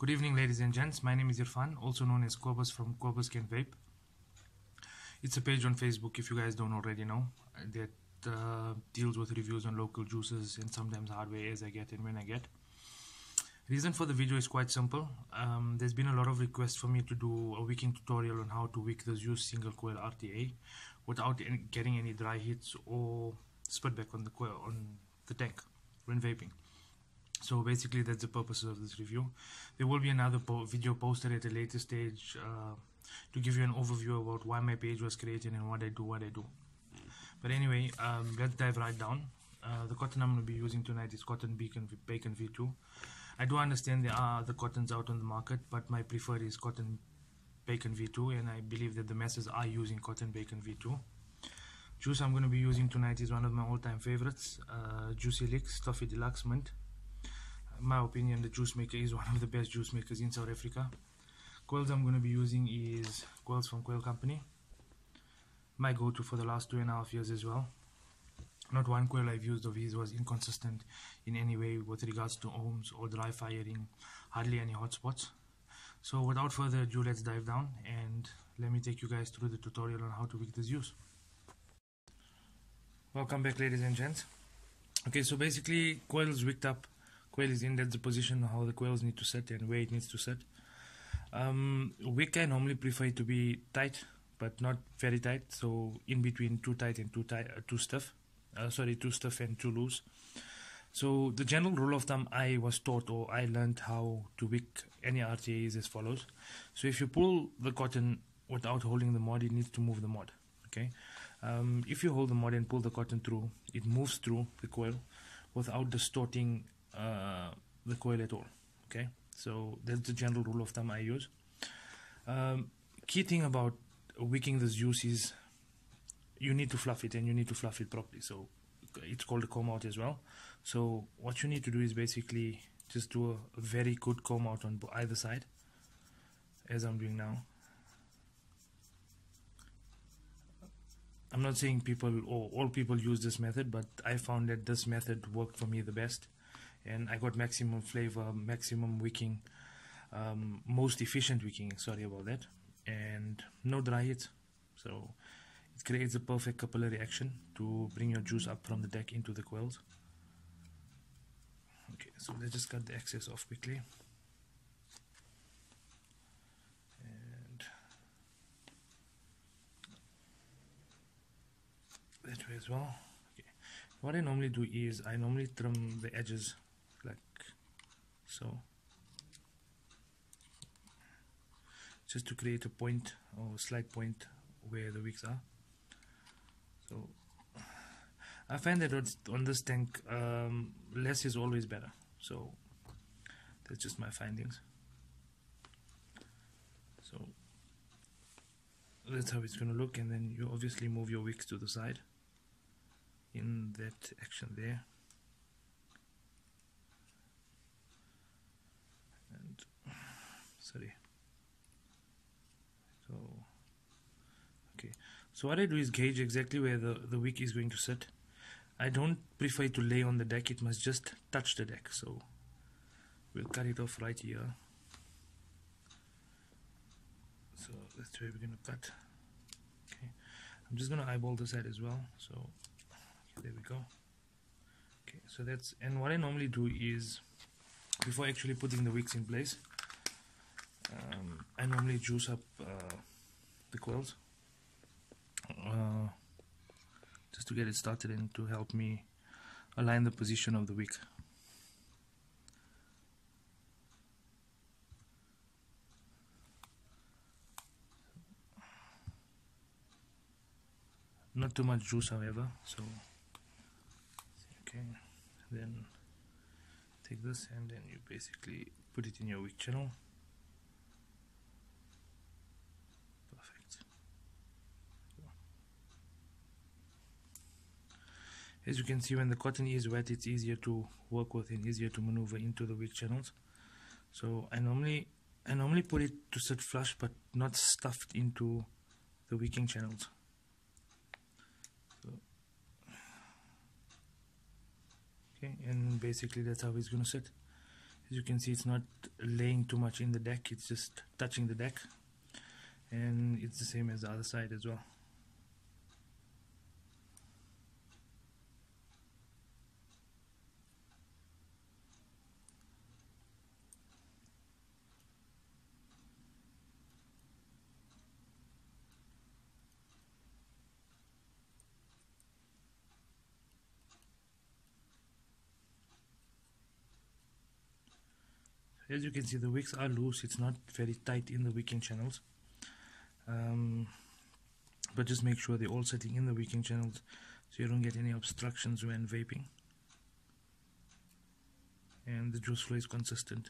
Good evening, ladies and gents. My name is Irfan, also known as Quabus from Quabus Can Vape. It's a page on Facebook, if you guys don't already know, that deals with reviews on local juices and sometimes hardware as I get and when I get. Reason for the video is quite simple. There's been a lot of requests for me to do a wicking tutorial on how to wick the Zeus single coil RTA without getting any dry hits or spit back on the coil, on the tank when vaping. So basically that's the purpose of this review. There will be another video posted at a later stage to give you an overview about why my page was created and what I do. But anyway, let's dive right down. The cotton I'm going to be using tonight is Cotton Bacon V2. I do understand there are other cottons out on the market, but my preferred is Cotton Bacon V2, and I believe that the masses are using Cotton Bacon V2. Juice I'm going to be using tonight is one of my all-time favorites, Juicy Licks Toffee Deluxe Mint. In my opinion, the juice maker is one of the best juice makers in South Africa. Coils I'm going to be using is coils from Coil Company. My go-to for the last 2.5 years as well. Not one coil I've used of his was inconsistent in any way with regards to ohms or dry firing, hardly any hotspots. So without further ado, let's dive down and let me take you guys through the tutorial on how to wick this Zeus. Welcome back, ladies and gents. Okay, so basically coil is wicked up, coil is in, that's the position how the coils need to sit and where it needs to sit. Wick I normally prefer it to be tight, but not very tight, so in between too tight and too stiff. Too stiff and too loose. So the general rule of thumb I was taught, or I learned how to wick any RTA is as follows. So if you pull the cotton without holding the mod, it needs to move the mod. Okay. If you hold the mod and pull the cotton through, it moves through the coil without distorting the coil at all. Okay. So that's the general rule of thumb I use. Key thing about wicking the Zeus is you need to fluff it, and you need to fluff it properly. So it's called a comb out as well. So what you need to do is basically just do a very good comb out on either side, as I'm doing now. I'm not saying people or all people use this method, but I found that this method worked for me the best, and I got maximum flavor, maximum wicking, most efficient wicking, sorry about that, and no dry hits. So it creates a perfect capillary action to bring your juice up from the deck into the coils. Okay, so let's just cut the excess off quickly. And that way as well. Okay. What I normally do is I normally trim the edges like so, just to create a point or slight point where the wicks are. So I find that on this tank, less is always better. So that's just my findings. So that's how it's going to look, and then you obviously move your wicks to the side in that action there. And sorry. So okay. So what I do is gauge exactly where the wick is going to sit. I don't prefer it to lay on the deck, it must just touch the deck. So we'll cut it off right here. So that's where we're going to cut. Okay, I'm just going to eyeball the side as well. So okay, there we go. Okay, so that's, and what I normally do is before actually putting the wicks in place, I normally juice up the coils. Just to get it started and to help me align the position of the wick. Not too much juice, however. So okay, then take this and then you basically put it in your wick channel. As you can see, when the cotton is wet, it's easier to work with and easier to maneuver into the wick channels. So I normally put it to sit flush, but not stuffed into the wicking channels. So, okay, and basically that's how it's going to sit. As you can see, it's not laying too much in the deck, it's just touching the deck, and it's the same as the other side as well. As you can see, the wicks are loose, it's not very tight in the wicking channels, but just make sure they're all sitting in the wicking channels so you don't get any obstructions when vaping, and the juice flow is consistent,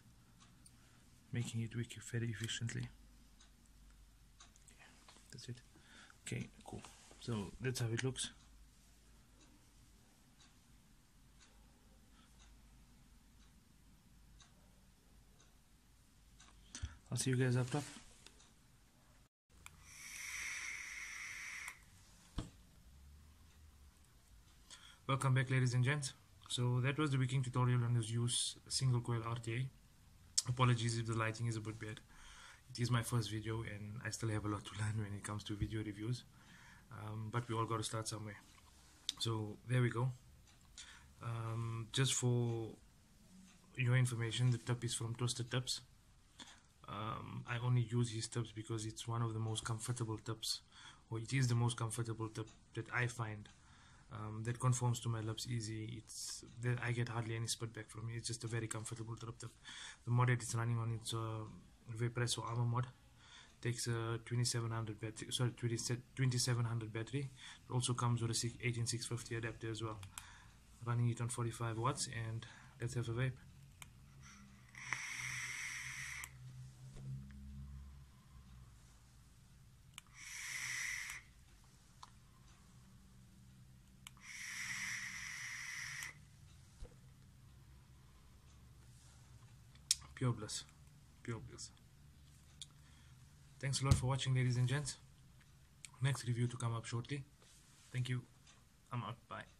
making it wick very efficiently. That's it. Okay, cool. So that's how it looks. I'll see you guys up top. Welcome back, ladies and gents. So that was the wicking tutorial on this Use single coil RTA. Apologies if the lighting is a bit bad. It is my first video and I still have a lot to learn when it comes to video reviews, but we all got to start somewhere. So there we go. Just for your information, the tip is from Twisted Tips. I only use his tips because it's one of the most comfortable tips, or it is the most comfortable tip that I find, that conforms to my lips easy. I get hardly any spit back from it. It's just a very comfortable tip. The mod that it's running on, it's a Vapresso Armor mod. Takes a 2700 battery, sorry, 2700 battery. It also comes with a 18650 adapter as well. Running it on 45 watts, and let's have a vape. Pure bliss, pure bliss. Thanks a lot for watching, ladies and gents. Next review to come up shortly. Thank you. I'm out. Bye.